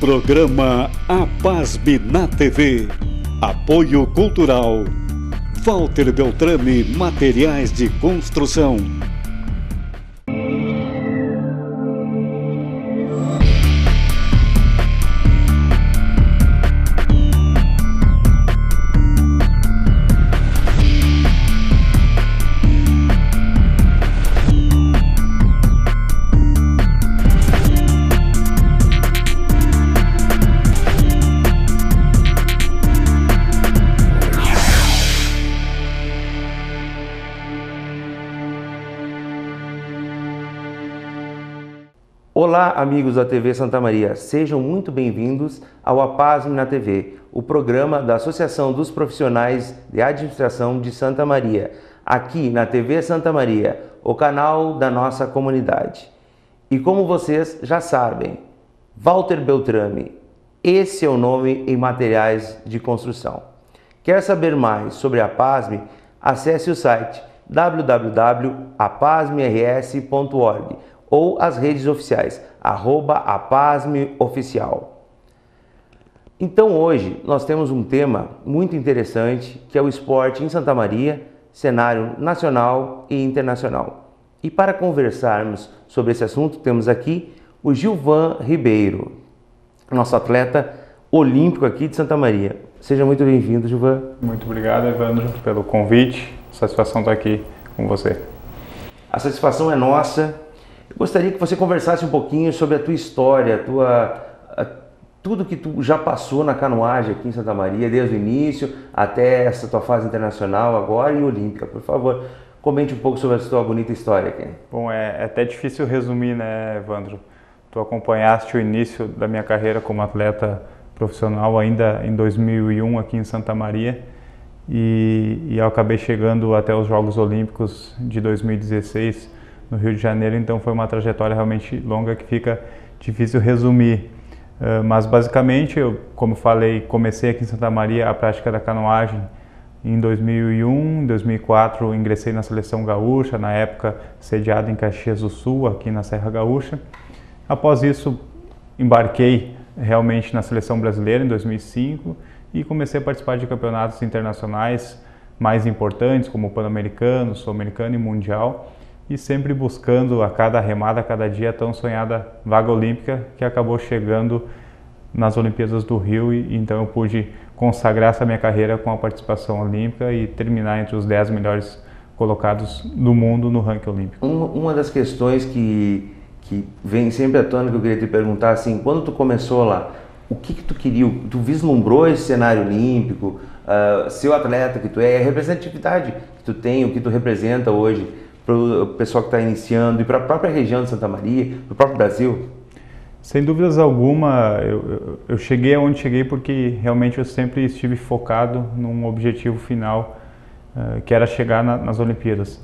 Programa APASB na TV. Apoio Cultural. Walter Beltrame Materiais de Construção. Olá, amigos da TV Santa Maria, sejam muito bem-vindos ao APASM na TV, o programa da Associação dos Profissionais de Administração de Santa Maria, aqui na TV Santa Maria, o canal da nossa comunidade. E como vocês já sabem, Walter Beltrame, esse é o nome em materiais de construção. Quer saber mais sobre a APASM? Acesse o site www.apasmrs.org ou as redes oficiais, @apasmeoficial. Então hoje nós temos um tema muito interessante, que é o esporte em Santa Maria, cenário nacional e internacional. E para conversarmos sobre esse assunto, temos aqui o Gilvan Ribeiro, nosso atleta olímpico aqui de Santa Maria. Seja muito bem-vindo, Gilvan. Muito obrigado, Evandro, pelo convite. Satisfação estar aqui com você. A satisfação é nossa. Eu gostaria que você conversasse um pouquinho sobre a tua história, tudo que tu já passou na canoagem aqui em Santa Maria, desde o início até essa tua fase internacional agora e olímpica. Por favor, comente um pouco sobre a tua bonita história aqui. Bom, é até difícil resumir, né, Evandro? Tu acompanhaste o início da minha carreira como atleta profissional ainda em 2001 aqui em Santa Maria e eu acabei chegando até os Jogos Olímpicos de 2016 no Rio de Janeiro, então foi uma trajetória realmente longa que fica difícil resumir. Mas basicamente, eu, como falei, comecei aqui em Santa Maria a prática da canoagem em 2001, em 2004 ingressei na Seleção Gaúcha, na época sediada em Caxias do Sul, aqui na Serra Gaúcha. Após isso, embarquei realmente na Seleção Brasileira em 2005 e comecei a participar de campeonatos internacionais mais importantes, como o Pan-Americano, Sul-Americano e Mundial, e sempre buscando a cada remada, a cada dia, a tão sonhada vaga olímpica que acabou chegando nas Olimpíadas do Rio e então eu pude consagrar essa minha carreira com a participação olímpica e terminar entre os 10 melhores colocados do mundo no ranking olímpico. Uma das questões que vem sempre à tona que eu queria te perguntar, assim, quando tu começou lá, o que tu queria? Tu vislumbrou esse cenário olímpico, ser o atleta que tu é, a representatividade que tu tem, o que tu representa hoje para o pessoal que está iniciando e para a própria região de Santa Maria, para o próprio Brasil? Sem dúvidas alguma, eu cheguei aonde cheguei porque realmente eu sempre estive focado num objetivo final, que era chegar nas Olimpíadas.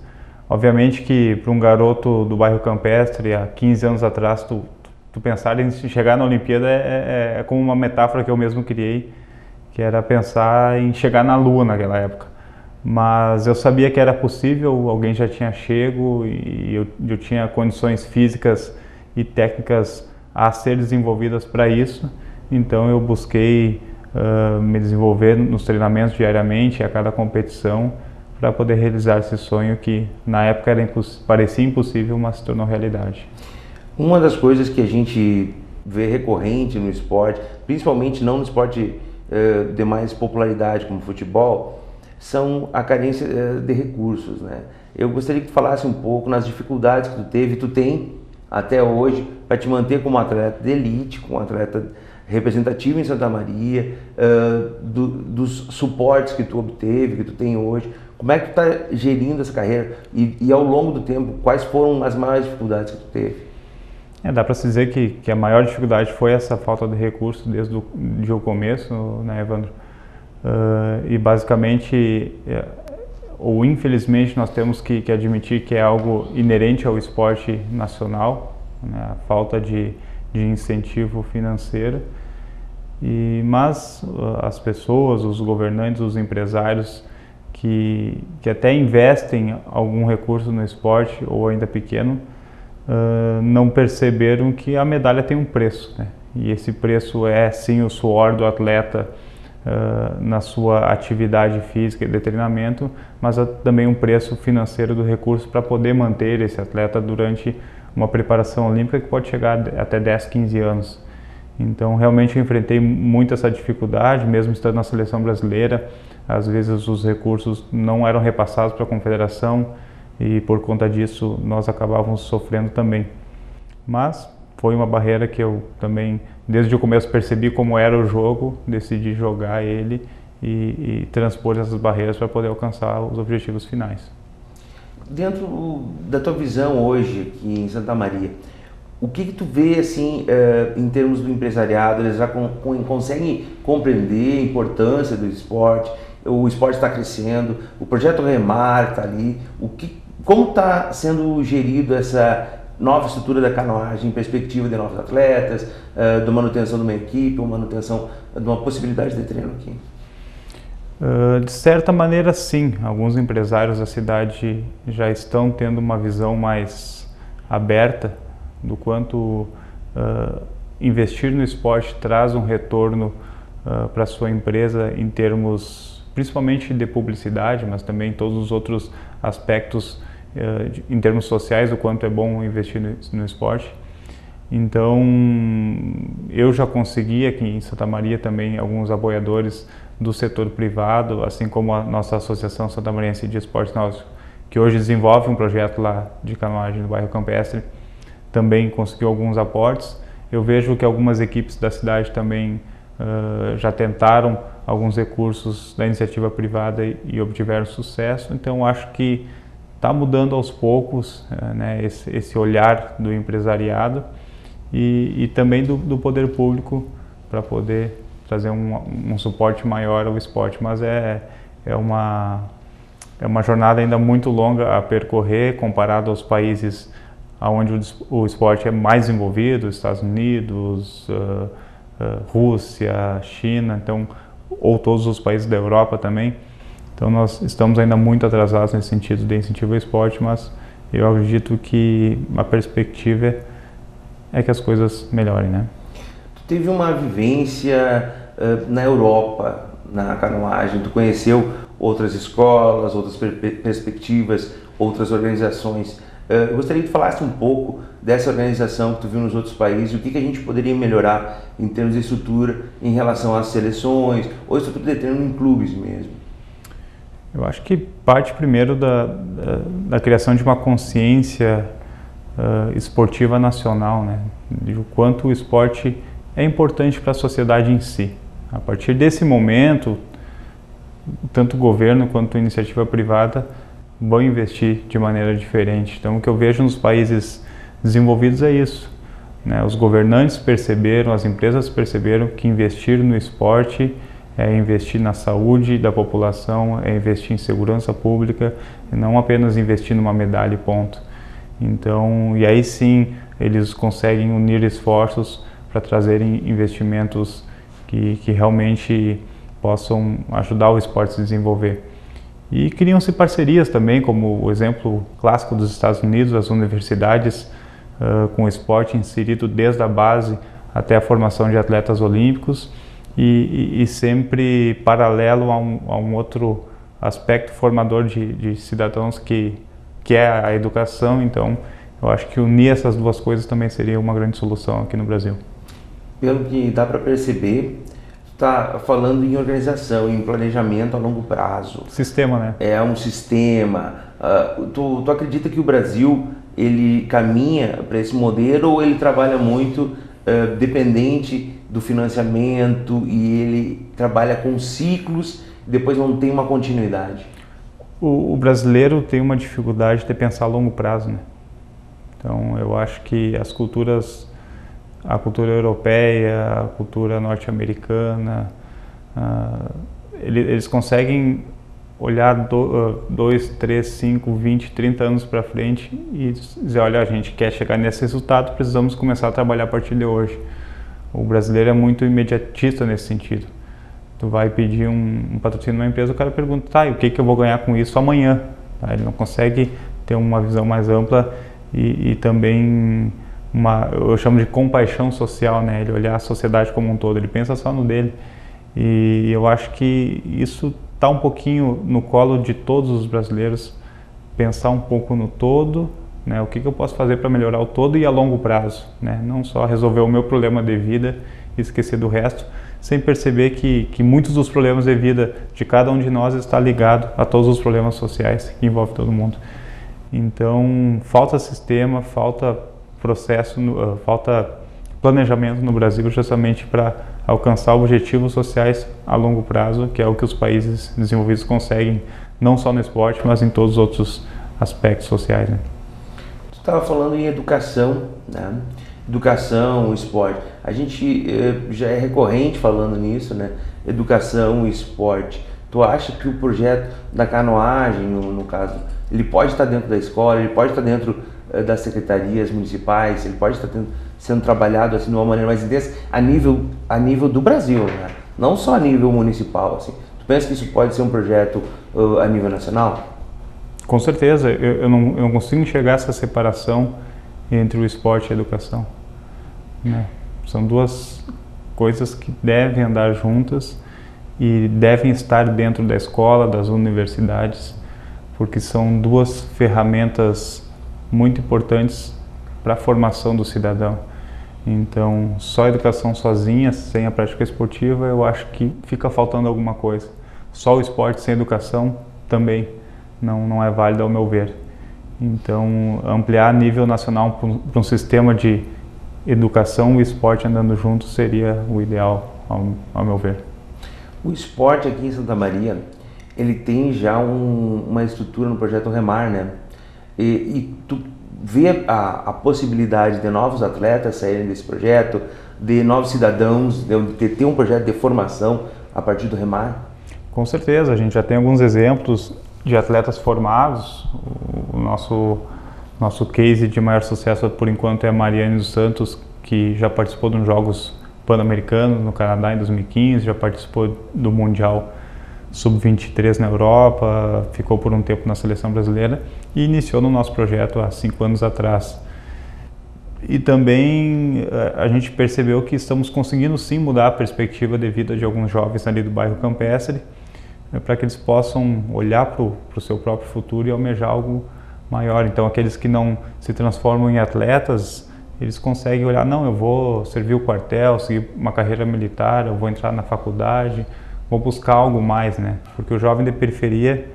Obviamente que para um garoto do bairro Campestre, há 15 anos atrás, tu pensar em chegar na Olimpíada é como uma metáfora que eu mesmo criei, que era pensar em chegar na Lua naquela época. Mas eu sabia que era possível, alguém já tinha chego e eu tinha condições físicas e técnicas a ser desenvolvidas para isso. Então eu busquei me desenvolver nos treinamentos diariamente, a cada competição, para poder realizar esse sonho que na época parecia impossível, mas se tornou realidade. Uma das coisas que a gente vê recorrente no esporte, principalmente não no esporte de mais popularidade como futebol, são a carência de recursos, né? Eu gostaria que tu falasse um pouco nas dificuldades que tu tem até hoje para te manter como atleta de elite, como atleta representativo em Santa Maria, dos suportes que tu obteve, que tu tem hoje. Como é que tu está gerindo essa carreira e ao longo do tempo, quais foram as maiores dificuldades que tu teve? Dá para se dizer que a maior dificuldade foi essa falta de recursos desde o começo, né, Evandro? E basicamente, ou infelizmente, nós temos que admitir que é algo inerente ao esporte nacional, né, a falta de incentivo financeiro. Mas as pessoas, os governantes, os empresários que até investem algum recurso no esporte ou ainda pequeno, não perceberam que a medalha tem um preço, né? e esse preço é sim o suor do atleta na sua atividade física e de treinamento, mas também um preço financeiro do recurso para poder manter esse atleta durante uma preparação olímpica que pode chegar até 10, 15 anos. Então realmente eu enfrentei muito essa dificuldade, mesmo estando na seleção brasileira. Às vezes os recursos não eram repassados para a confederação e por conta disso nós acabávamos sofrendo também. Mas foi uma barreira que eu também, desde o começo, percebi como era o jogo, decidi jogar ele e transpor essas barreiras para poder alcançar os objetivos finais. Dentro da tua visão hoje aqui em Santa Maria, o que tu vê assim em termos do empresariado? Eles já conseguem compreender a importância do esporte? O esporte está crescendo, o projeto Remar está ali. Como está sendo gerido essa nova estrutura da canoagem, perspectiva de novos atletas, da manutenção de uma equipe, manutenção de uma possibilidade de treino aqui? De certa maneira, sim. Alguns empresários da cidade já estão tendo uma visão mais aberta do quanto investir no esporte traz um retorno para a sua empresa em termos, principalmente de publicidade, mas também todos os outros aspectos em termos sociais, o quanto é bom investir no esporte. Então, eu já consegui aqui em Santa Maria também alguns apoiadores do setor privado, assim como a nossa Associação Santamariense de Esportes Náuticos, que hoje desenvolve um projeto lá de canoagem no bairro Campestre, também conseguiu alguns aportes. Eu vejo que algumas equipes da cidade também já tentaram alguns recursos da iniciativa privada e obtiveram sucesso, então acho que está mudando aos poucos, né, esse olhar do empresariado e também do poder público para poder trazer um suporte maior ao esporte, mas é uma jornada ainda muito longa a percorrer comparado aos países onde o esporte é mais desenvolvido, Estados Unidos, Rússia, China, então, ou todos os países da Europa também. Então nós estamos ainda muito atrasados nesse sentido de incentivo ao esporte, mas eu acredito que a perspectiva é que as coisas melhorem, né? Tu teve uma vivência na Europa, na canoagem, tu conheceu outras escolas, outras perspectivas, outras organizações. Eu gostaria que tu falasse um pouco dessa organização que tu viu nos outros países, o que a gente poderia melhorar em termos de estrutura em relação às seleções ou estrutura de treino em clubes mesmo. Eu acho que parte primeiro da criação de uma consciência esportiva nacional, né? De o quanto o esporte é importante para a sociedade em si. A partir desse momento, tanto o governo quanto a iniciativa privada vão investir de maneira diferente. Então, o que eu vejo nos países desenvolvidos é isso, né? Os governantes perceberam, as empresas perceberam que investir no esporte é investir na saúde da população, é investir em segurança pública, e não apenas investir numa medalha e ponto. Então, e aí sim, eles conseguem unir esforços para trazerem investimentos que realmente possam ajudar o esporte a se desenvolver. E criam-se parcerias também, como o exemplo clássico dos Estados Unidos, as universidades com o esporte inserido desde a base até a formação de atletas olímpicos, e sempre paralelo a um outro aspecto formador de cidadãos que é a educação. Então, eu acho que unir essas duas coisas também seria uma grande solução aqui no Brasil. Pelo que dá para perceber, está falando em organização, em planejamento a longo prazo. Sistema, né? É um sistema. Tu acredita que o Brasil ele caminha para esse modelo ou ele trabalha muito dependente do financiamento e ele trabalha com ciclos e depois não tem uma continuidade? O brasileiro tem uma dificuldade de pensar a longo prazo, né? Então eu acho que a cultura europeia, a cultura norte-americana, eles conseguem olhar 2, 3, 5, 20, 30 anos para frente e dizer, olha, a gente quer chegar nesse resultado, precisamos começar a trabalhar a partir de hoje. O brasileiro é muito imediatista nesse sentido. Tu vai pedir um patrocínio numa empresa, o cara pergunta, tá, e o que eu vou ganhar com isso amanhã? Tá? Ele não consegue ter uma visão mais ampla e também eu chamo de compaixão social, né? Ele olhar a sociedade como um todo, ele pensa só no dele. E eu acho que isso está um pouquinho no colo de todos os brasileiros, pensar um pouco no todo, né? O que eu posso fazer para melhorar o todo e a longo prazo, né? Não só resolver o meu problema de vida e esquecer do resto, sem perceber que muitos dos problemas de vida de cada um de nós está ligado a todos os problemas sociais que envolvem todo mundo. Então, falta sistema, falta processo, falta planejamento no Brasil justamente para alcançar objetivos sociais a longo prazo, que é o que os países desenvolvidos conseguem, não só no esporte, mas em todos os outros aspectos sociais, né? Tu estava falando em educação, né? Educação, esporte. A gente já é recorrente falando nisso, né? Educação e esporte. Tu acha que o projeto da canoagem, no caso, ele pode estar dentro da escola, ele pode estar dentro das secretarias municipais, ele pode estar sendo trabalhado assim de uma maneira mais intensa a nível do Brasil, né? Não só a nível municipal, assim. Tu pensa que isso pode ser um projeto a nível nacional? Com certeza, eu não consigo enxergar essa separação entre o esporte e a educação, né? São duas coisas que devem andar juntas e devem estar dentro da escola, das universidades, porque são duas ferramentas muito importantes para a formação do cidadão. Então, só a educação sozinha, sem a prática esportiva, eu acho que fica faltando alguma coisa. Só o esporte sem educação também não é válido ao meu ver. Então, ampliar a nível nacional para um sistema de educação e esporte andando juntos seria o ideal, ao meu ver. O esporte aqui em Santa Maria, ele tem já uma estrutura no projeto Remar, né? E tu vê a possibilidade de novos atletas saírem desse projeto, de novos cidadãos, de ter um projeto de formação a partir do Remar? Com certeza, a gente já tem alguns exemplos de atletas formados. O nosso case de maior sucesso por enquanto é a Mariane dos Santos, que já participou dos Jogos Pan-Americanos no Canadá em 2015, já participou do Mundial Sub-23 na Europa, ficou por um tempo na seleção brasileira e iniciou no nosso projeto há 5 anos atrás. E também a gente percebeu que estamos conseguindo sim mudar a perspectiva de vida de alguns jovens ali do bairro Campestre, para que eles possam olhar para o seu próprio futuro e almejar algo maior. Então, aqueles que não se transformam em atletas, eles conseguem olhar, não, eu vou servir o quartel, seguir uma carreira militar, eu vou entrar na faculdade, vou buscar algo mais, né? Porque o jovem de periferia,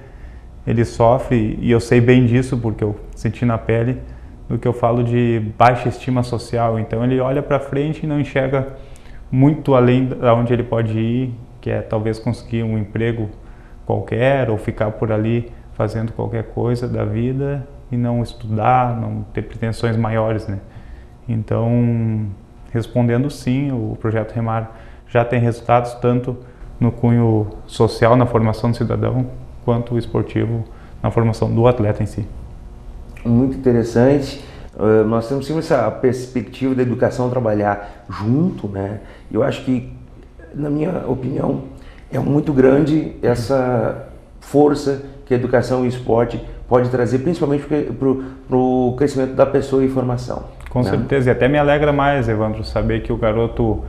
ele sofre, e eu sei bem disso porque eu senti na pele, do que eu falo de baixa estima social. Então, ele olha para frente e não enxerga muito além de onde ele pode ir, que é talvez conseguir um emprego qualquer ou ficar por ali fazendo qualquer coisa da vida e não estudar, não ter pretensões maiores, né? Então, respondendo sim, o projeto Remar já tem resultados tanto no cunho social, na formação do cidadão, quanto esportivo, na formação do atleta em si. Muito interessante. Nós temos sempre essa perspectiva da educação trabalhar junto, né? Eu acho que, na minha opinião, é muito grande essa força que a educação e o esporte pode trazer, principalmente para o crescimento da pessoa e formação. Com certeza, e até me alegra mais, Evandro, saber que o garoto,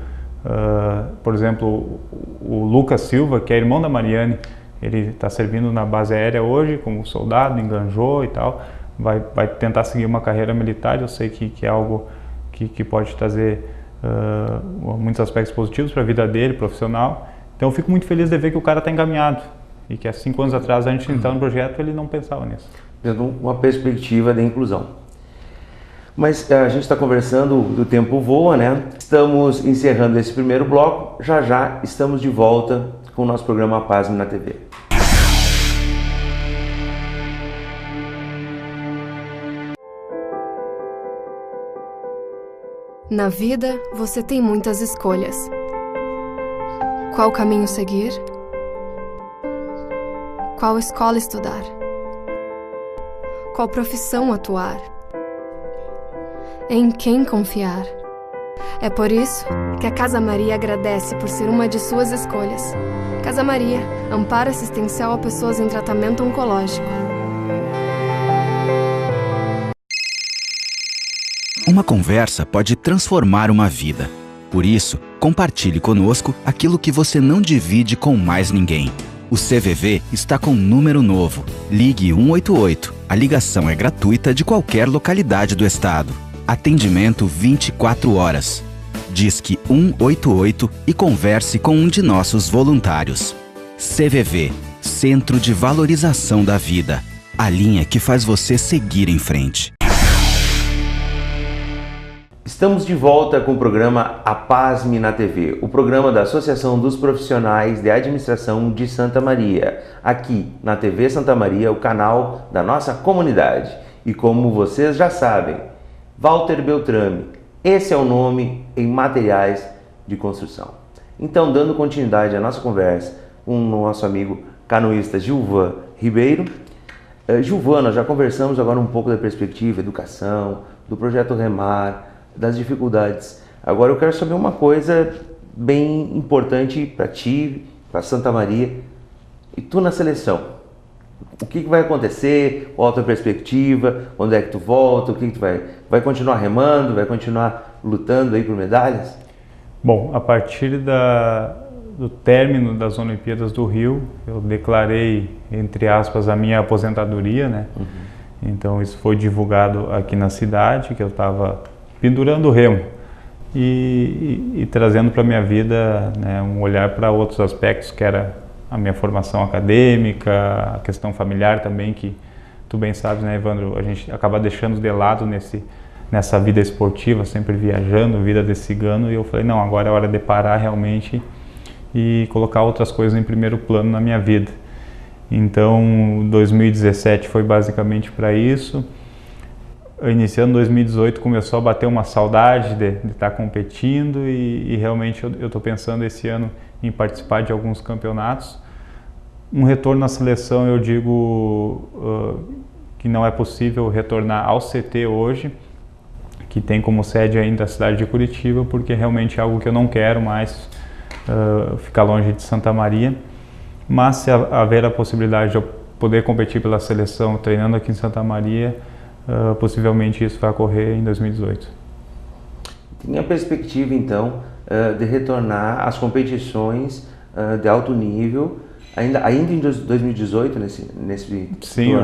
por exemplo, o Lucas Silva, que é irmão da Mariane, ele está servindo na base aérea hoje como soldado, enganjou e tal, vai tentar seguir uma carreira militar. Eu sei que é algo que pode trazer muitos aspectos positivos para a vida dele, profissional. Então eu fico muito feliz de ver que o cara está encaminhado e que há 5 anos atrás, antes de entrar no projeto, ele não pensava nisso. Tendo uma perspectiva de inclusão. Mas a gente está conversando, o tempo voa, né? Estamos encerrando esse primeiro bloco, já estamos de volta com o nosso programa APASM na TV. Na vida, você tem muitas escolhas. Qual caminho seguir? Qual escola estudar? Qual profissão atuar? Em quem confiar? É por isso que a Casa Maria agradece por ser uma de suas escolhas. Casa Maria, amparo assistencial a pessoas em tratamento oncológico. Uma conversa pode transformar uma vida. Por isso, compartilhe conosco aquilo que você não divide com mais ninguém. O CVV está com um número novo. Ligue 188. A ligação é gratuita de qualquer localidade do estado. Atendimento 24 horas. Disque 188 e converse com um de nossos voluntários. CVV, Centro de Valorização da Vida. A linha que faz você seguir em frente. Estamos de volta com o programa APASME na TV, o programa da Associação dos Profissionais de Administração de Santa Maria, aqui na TV Santa Maria, o canal da nossa comunidade. E como vocês já sabem, Walter Beltrame, esse é o nome em materiais de construção. Então, dando continuidade à nossa conversa com o nosso amigo canoísta Gilvan Ribeiro. Gilvan, nós já conversamos agora um pouco da perspectiva, educação, do projeto Remar, das dificuldades. Agora eu quero saber uma coisa bem importante para ti, para Santa Maria, e tu na seleção. O que vai acontecer? Qual a tua perspectiva? Onde é que tu volta? O que tu vai continuar remando? Vai continuar lutando aí por medalhas? Bom, a partir do término das Olimpíadas do Rio, eu declarei, entre aspas, a minha aposentadoria, né? Então isso foi divulgado aqui na cidade, que eu estava pendurando o remo e trazendo para a minha vida, né, um olhar para outros aspectos, que era a minha formação acadêmica, a questão familiar também, que tu bem sabes, né, Evandro, a gente acaba deixando de lado nessa vida esportiva, sempre viajando, vida de cigano, e eu falei, não, agora é hora de parar realmente e colocar outras coisas em primeiro plano na minha vida. Então, 2017 foi basicamente para isso. Iniciando 2018 começou a bater uma saudade de estar competindo e realmente eu estou pensando esse ano em participar de alguns campeonatos. Um retorno à seleção, eu digo que não é possível retornar ao CT hoje, que tem como sede ainda a cidade de Curitiba, porque realmente é algo que eu não quero mais ficar longe de Santa Maria. Mas se haver a possibilidade de eu poder competir pela seleção treinando aqui em Santa Maria, possivelmente isso vai ocorrer em 2018. Tem a perspectiva, então, de retornar às competições de alto nível, ainda em 2018, nesse Sim, eu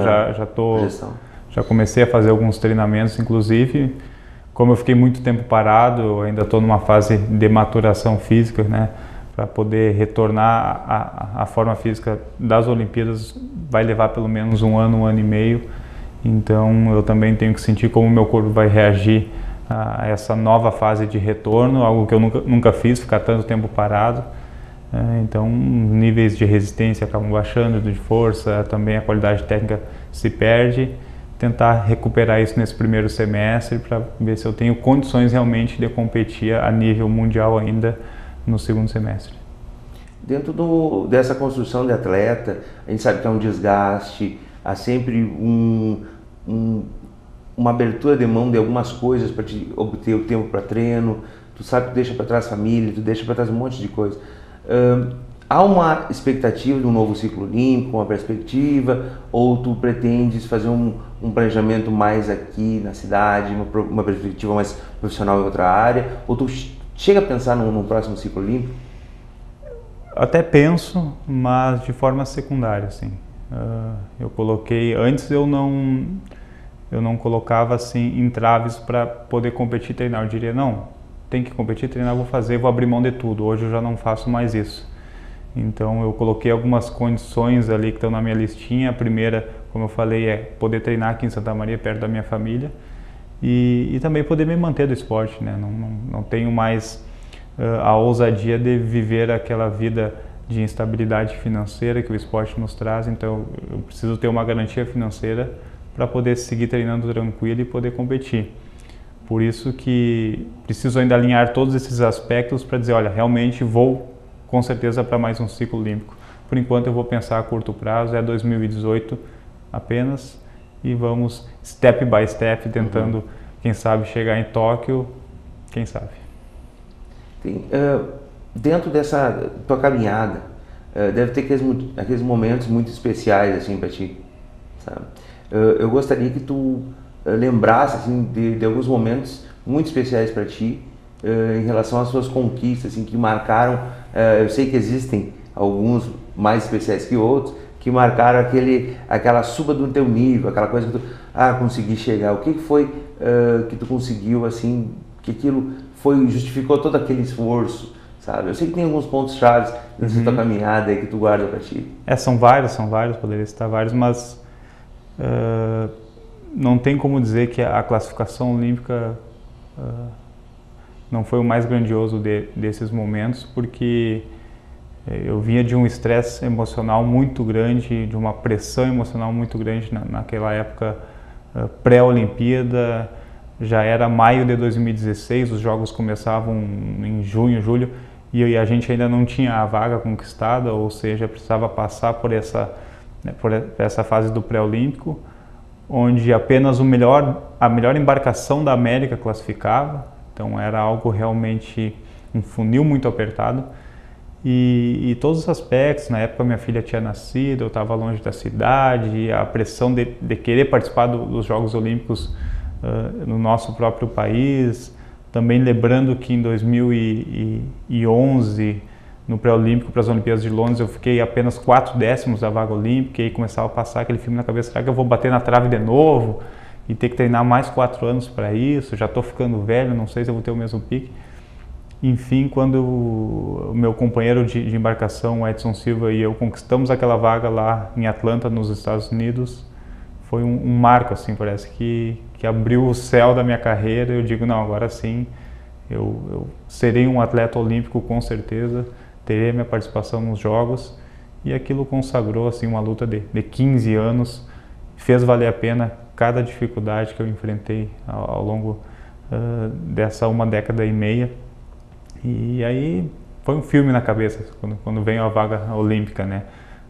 já comecei a fazer alguns treinamentos, inclusive, como eu fiquei muito tempo parado, eu ainda estou numa fase de maturação física, né, para poder retornar à forma física das Olimpíadas, vai levar pelo menos um ano e meio. Então eu também tenho que sentir como o meu corpo vai reagir a essa nova fase de retorno, algo que eu nunca fiz, ficar tanto tempo parado. Então níveis de resistência acabam baixando, de força, também a qualidade técnica se perde. Tentar recuperar isso nesse primeiro semestre para ver se eu tenho condições realmente de competir a nível mundial ainda no segundo semestre. Dentro dessa construção de atleta, a gente sabe que é um desgaste, há sempre uma abertura de mão de algumas coisas para te obter o tempo para treino, tu sabe que tu deixa para trás família, tu deixa para trás um monte de coisa. Há uma expectativa de um novo ciclo olímpico, uma perspectiva, ou tu pretendes fazer um planejamento mais aqui na cidade, uma perspectiva mais profissional em outra área, ou tu chega a pensar num próximo ciclo olímpico? Até penso, mas de forma secundária, assim. Eu coloquei, antes eu não colocava assim entraves para poder competir e treinar. Eu diria, não, tem que competir, treinar, vou fazer, vou abrir mão de tudo. Hoje eu já não faço mais isso. Então eu coloquei algumas condições ali que estão na minha listinha. A primeira, como eu falei, é poder treinar aqui em Santa Maria, perto da minha família. E também poder me manter do esporte, né? Não tenho mais a ousadia de viver aquela vida de instabilidade financeira que o esporte nos traz, então eu preciso ter uma garantia financeira para poder seguir treinando tranquilo e poder competir. Por isso que preciso ainda alinhar todos esses aspectos para dizer, olha, realmente vou com certeza para mais um ciclo olímpico. Por enquanto eu vou pensar a curto prazo, é 2018 apenas, e vamos step by step tentando, quem sabe, chegar em Tóquio, quem sabe. Dentro dessa tua caminhada, deve ter aqueles momentos muito especiais assim para ti, sabe? Eu gostaria que tu lembrasse assim, de alguns momentos muito especiais para ti, em relação às suas conquistas, assim, que marcaram, eu sei que existem alguns mais especiais que outros, que marcaram aquela suba do teu nível, aquela coisa que tu, consegui chegar. O que foi que tu conseguiu, assim, que aquilo justificou todo aquele esforço, sabe? Eu sei que tem alguns pontos chaves nessa tua caminhada aí que tu guarda para ti. São vários, poderia citar vários, mas não tem como dizer que a classificação olímpica não foi o mais grandioso desses momentos, porque eu vinha de um estresse emocional muito grande, de uma pressão emocional muito grande naquela época pré-Olimpíada. Já era maio de 2016, os jogos começavam em junho, julho, e a gente ainda não tinha a vaga conquistada, ou seja, precisava passar por essa fase do pré-olímpico, onde apenas a melhor embarcação da América classificava. Então era algo realmente, um funil muito apertado. E todos os aspectos, na época minha filha tinha nascido, eu estava longe da cidade, a pressão de querer participar dos Jogos Olímpicos no nosso próprio país. Também lembrando que em 2011, no pré-olímpico para as Olimpíadas de Londres, eu fiquei apenas 4 décimos da vaga olímpica, e aí começava a passar aquele filme na cabeça: será que eu vou bater na trave de novo e ter que treinar mais 4 anos para isso? Já estou ficando velho, não sei se eu vou ter o mesmo pique. Enfim, quando o meu companheiro de embarcação, o Edson Silva, e eu conquistamos aquela vaga lá em Atlanta, nos Estados Unidos, foi um marco, assim, parece que abriu o céu da minha carreira. Eu digo, não, agora sim, eu serei um atleta olímpico com certeza, terei minha participação nos Jogos, e aquilo consagrou, assim, uma luta de 15 anos, fez valer a pena cada dificuldade que eu enfrentei ao longo dessa 1 década e meia. E aí foi um filme na cabeça quando veio a vaga olímpica, né?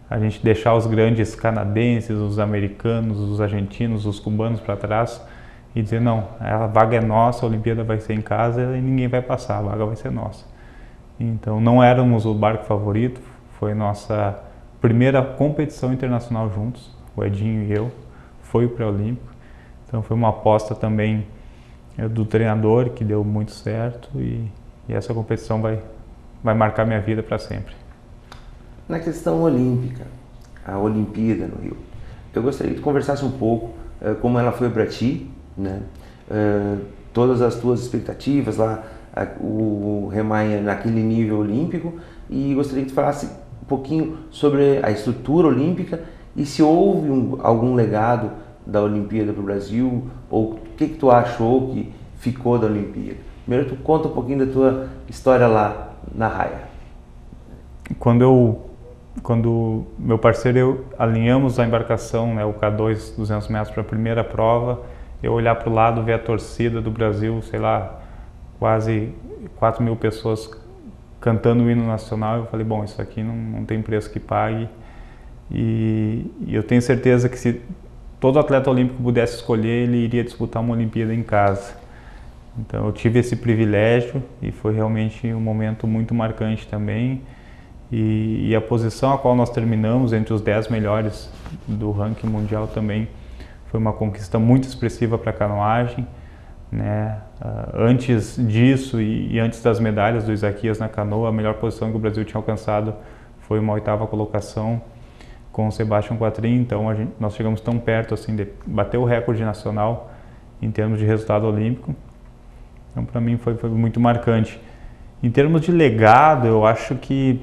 A gente deixar os grandes canadenses, os americanos, os argentinos, os cubanos para trás e dizer: não, a vaga é nossa, a Olimpíada vai ser em casa e ninguém vai passar, a vaga vai ser nossa. Então não éramos o barco favorito, foi nossa primeira competição internacional juntos, o Edinho e eu, foi o pré-olímpico. Então foi uma aposta também do treinador que deu muito certo, e essa competição vai marcar minha vida para sempre. Na questão olímpica, a Olimpíada no Rio, eu gostaria que tu conversasse um pouco como ela foi para ti, né? Todas as tuas expectativas lá, o remar naquele nível olímpico, e gostaria que tu falasse um pouquinho sobre a estrutura olímpica e se houve algum legado da Olimpíada para o Brasil, ou o que tu achou que ficou da Olimpíada. Primeiro tu conta um pouquinho da tua história lá na raia. Quando meu parceiro e eu alinhamos a embarcação, né, o K2 200 metros para a primeira prova, eu olhar para o lado, ver a torcida do Brasil, sei lá, quase 4.000 pessoas cantando o hino nacional, eu falei: bom, isso aqui não tem preço que pague. E eu tenho certeza que se todo atleta olímpico pudesse escolher, ele iria disputar uma Olimpíada em casa. Então eu tive esse privilégio e foi realmente um momento muito marcante também. E a posição a qual nós terminamos entre os 10 melhores do ranking mundial também foi uma conquista muito expressiva para a canoagem, né? Antes disso e antes das medalhas do Isaquias na canoa, a melhor posição que o Brasil tinha alcançado foi uma 8ª colocação com o Sebastian Quattrin. Então nós chegamos tão perto assim de bater o recorde nacional em termos de resultado olímpico. Então, para mim, foi muito marcante. Em termos de legado, eu acho que,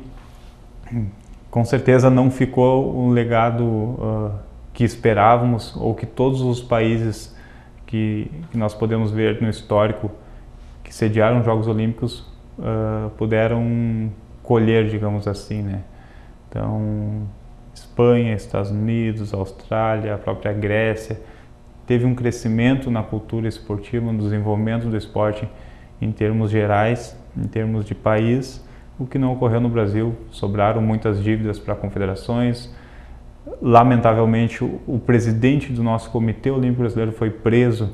com certeza, não ficou um legado que esperávamos, ou que todos os países que nós podemos ver no histórico que sediaram os Jogos Olímpicos puderam colher, digamos assim, né? Então, Espanha, Estados Unidos, Austrália, a própria Grécia, teve um crescimento na cultura esportiva, no desenvolvimento do esporte em termos gerais, em termos de país, o que não ocorreu no Brasil. Sobraram muitas dívidas para confederações. Lamentavelmente, o presidente do nosso Comitê Olímpico Brasileiro foi preso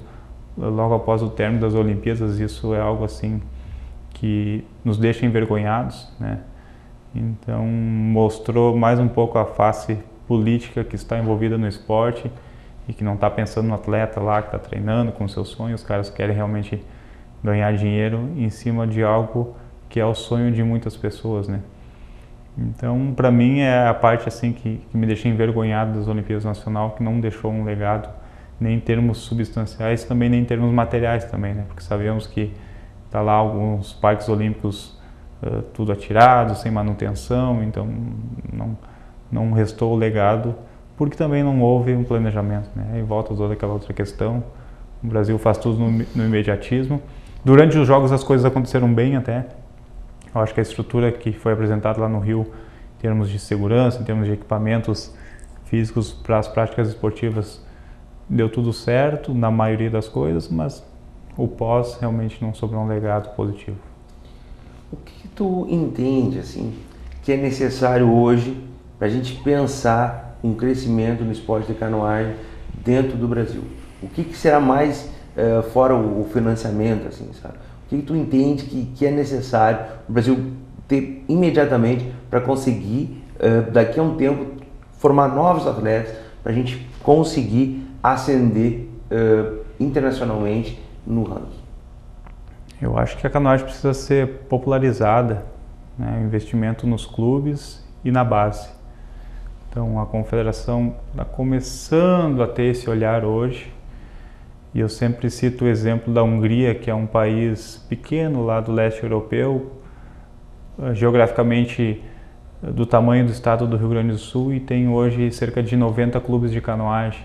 logo após o término das Olimpíadas. Isso é algo assim que nos deixa envergonhados, né? Então mostrou mais um pouco a face política que está envolvida no esporte e que não está pensando no atleta lá que está treinando com seus sonhos. Os caras querem realmente ganhar dinheiro em cima de algo que é o sonho de muitas pessoas, né? Então, para mim, é a parte assim que me deixa envergonhado das Olimpíadas Nacional, que não deixou um legado, nem em termos substanciais, também nem em termos materiais também, né? Porque sabemos que tá lá alguns parques olímpicos tudo atirado, sem manutenção, então não restou o legado, porque também não houve um planejamento, né? Aí volta toda aquela outra questão, o Brasil faz tudo no imediatismo. Durante os Jogos as coisas aconteceram bem até. Eu acho que a estrutura que foi apresentada lá no Rio, em termos de segurança, em termos de equipamentos físicos para as práticas esportivas, deu tudo certo na maioria das coisas, mas o pós realmente não sobrou um legado positivo. O que tu entende assim que é necessário hoje para a gente pensar um crescimento no esporte de canoagem dentro do Brasil? O que será mais fora o financiamento, assim, sabe? O que tu entende que é necessário o Brasil ter imediatamente para conseguir, daqui a um tempo, formar novos atletas, para a gente conseguir ascender internacionalmente no ranking? Eu acho que a canoagem precisa ser popularizada, né? O investimento nos clubes e na base. Então a confederação está começando a ter esse olhar hoje. E eu sempre cito o exemplo da Hungria, que é um país pequeno lá do leste europeu, geograficamente do tamanho do estado do Rio Grande do Sul, e tem hoje cerca de 90 clubes de canoagem.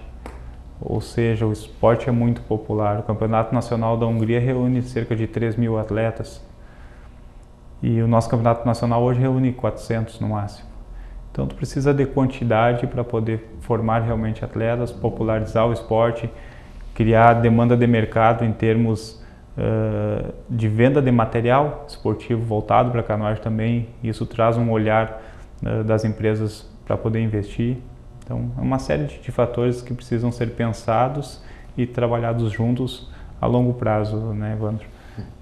Ou seja, o esporte é muito popular. O Campeonato Nacional da Hungria reúne cerca de 3.000 atletas. E o nosso Campeonato Nacional hoje reúne 400 no máximo. Então tu precisa de quantidade para poder formar realmente atletas, popularizar o esporte, criar demanda de mercado em termos de venda de material esportivo voltado para a canoagem também. Isso traz um olhar das empresas para poder investir. Então, é uma série de fatores que precisam ser pensados e trabalhados juntos a longo prazo, né, Evandro?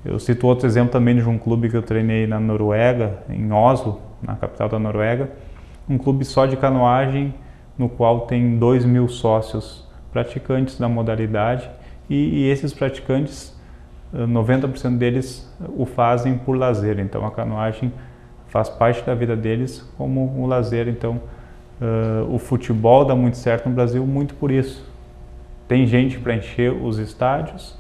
Eu cito outro exemplo também de um clube que eu treinei na Noruega, em Oslo, na capital da Noruega, um clube só de canoagem, no qual tem 2.000 sócios praticantes da modalidade, e esses praticantes, 90% deles o fazem por lazer. Então a canoagem faz parte da vida deles como um lazer. Então o futebol dá muito certo no Brasil muito por isso. Tem gente para encher os estádios,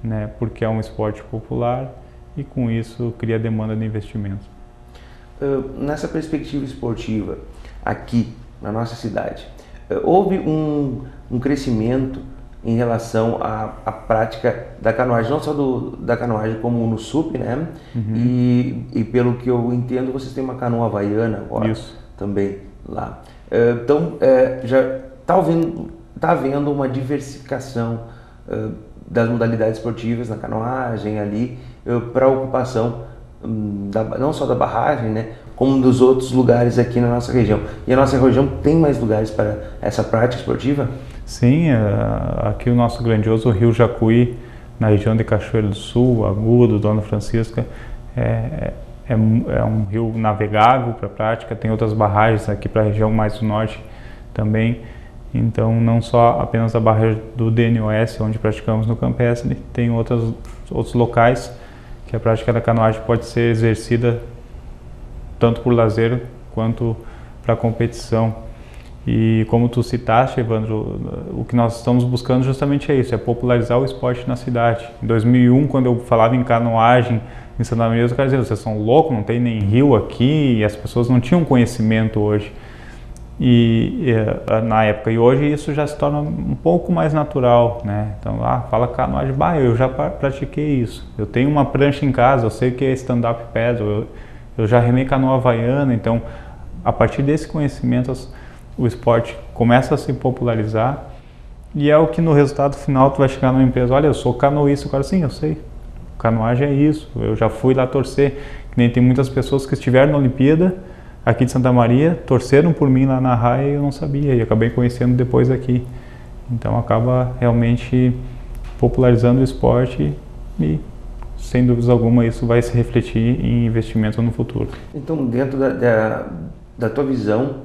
né, porque é um esporte popular, e com isso cria demanda de investimento. Nessa perspectiva esportiva, aqui na nossa cidade, houve um crescimento em relação à prática da canoagem, não só da canoagem como no SUP, né? Uhum. E pelo que eu entendo, vocês têm uma canoa havaiana agora. Isso. Também lá. Então, já está havendo uma diversificação das modalidades esportivas na canoagem ali, para a ocupação não só da barragem, né, como dos outros lugares aqui na nossa região. E a nossa região tem mais lugares para essa prática esportiva? Sim, aqui o nosso grandioso Rio Jacuí, na região de Cachoeiro do Sul, Agudo, Dona Francisca, é um rio navegável para a prática. Tem outras barragens aqui para a região mais do norte também. Então, não só apenas a barragem do DNOS, onde praticamos no Campestre, tem outros locais que a prática da canoagem pode ser exercida tanto por lazer quanto para competição. E como tu citaste, Evandro, o que nós estamos buscando justamente é isso, é popularizar o esporte na cidade. Em 2001, quando eu falava em canoagem em Santa Maria, os caras diziam, vocês são loucos, não tem nem rio aqui, e as pessoas não tinham conhecimento hoje. Na época, e hoje isso já se torna um pouco mais natural, né? Então, fala canoagem, eu já pratiquei isso, eu tenho uma prancha em casa, eu sei o que é stand-up paddle, eu já remei canoa havaiana. Então, a partir desse conhecimento, o esporte começa a se popularizar, e é o que no resultado final tu vai chegar numa empresa, olha, eu sou canoísta, o cara, sim, eu sei, canoagem é isso, eu já fui lá torcer, que nem tem muitas pessoas que estiveram na Olimpíada aqui de Santa Maria, torceram por mim lá na raia e eu não sabia, e acabei conhecendo depois aqui. Então acaba realmente popularizando o esporte e, sem dúvida alguma, isso vai se refletir em investimento no futuro. Então, dentro da tua visão,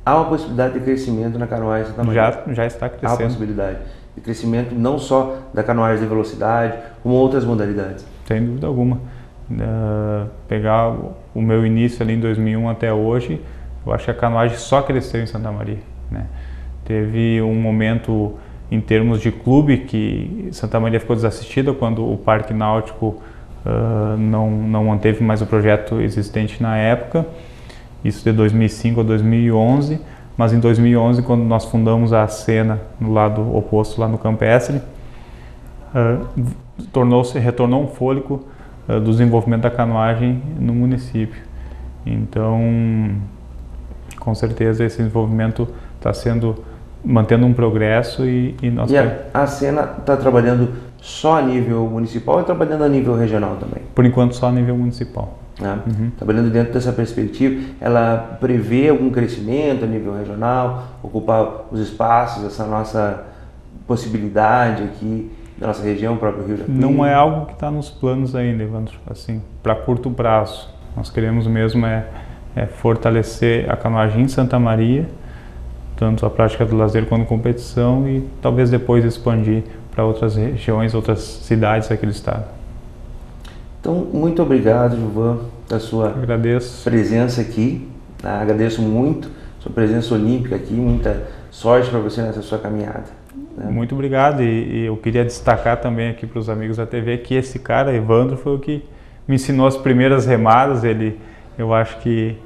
há uma possibilidade de crescimento na canoagem de Santa Maria? Já está crescendo. Há uma possibilidade. de crescimento não só da canoagem de velocidade, como outras modalidades. Sem dúvida alguma. Pegar o meu início ali em 2001 até hoje, eu acho que a canoagem só cresceu em Santa Maria, né? Teve um momento em termos de clube que Santa Maria ficou desassistida quando o Parque Náutico não manteve mais o projeto existente na época, isso de 2005 a 2011, mas em 2011, quando nós fundamos a Sena no lado oposto, lá no Campestre, retornou um fôlego do desenvolvimento da canoagem no município. Então, com certeza esse desenvolvimento está mantendo um progresso e nós... E a Sena está trabalhando só a nível municipal ou trabalhando a nível regional também? Por enquanto só a nível municipal. Trabalhando dentro dessa perspectiva, ela prevê algum crescimento a nível regional, ocupar os espaços, essa nossa possibilidade aqui da nossa região, o próprio Rio Jacuí? Não é algo que está nos planos ainda, Evandro, assim, para curto prazo. Nós queremos mesmo fortalecer a canoagem em Santa Maria, tanto a prática do lazer quanto a competição, e talvez depois expandir para outras regiões, outras cidades aqui do estado. Então, muito obrigado, Gilvan, da sua presença aqui. Agradeço muito a sua presença olímpica aqui, muita sorte para você nessa sua caminhada. Muito obrigado, e eu queria destacar também aqui para os amigos da TV que esse cara, Evandro, foi o que me ensinou as primeiras remadas. Eu acho que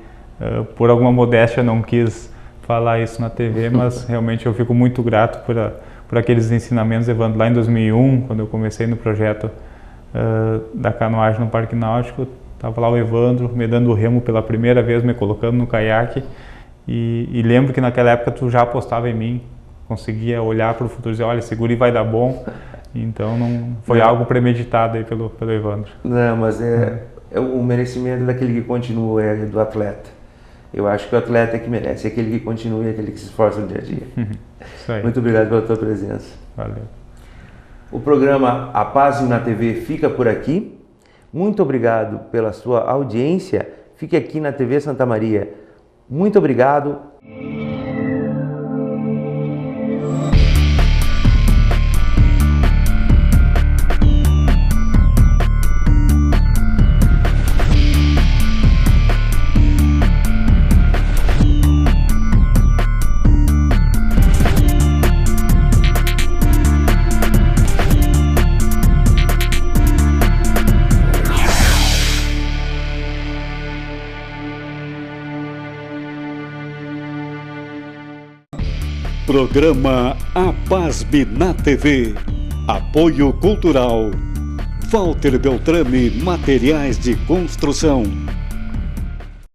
por alguma modéstia não quis falar isso na TV, mas realmente eu fico muito grato por aqueles ensinamentos, Evandro. Lá em 2001, quando eu comecei no projeto da canoagem no Parque Náutico, estava lá o Evandro me dando o remo pela primeira vez, me colocando no caiaque, e lembro que naquela época tu já apostava em mim, conseguia olhar para o futuro e dizer, olha, segura e vai dar bom. Então não foi algo premeditado aí pelo Evandro. Não, mas é o merecimento daquele que continua, do atleta. Eu acho que o atleta é que merece, é aquele que continua e aquele que se esforça no dia a dia. Isso aí. Muito obrigado pela tua presença. Valeu. O programa A Paz na TV fica por aqui. Muito obrigado pela sua audiência. Fique aqui na TV Santa Maria. Muito obrigado. Programa APASB na TV. Apoio Cultural. Walter Beltrame Materiais de Construção.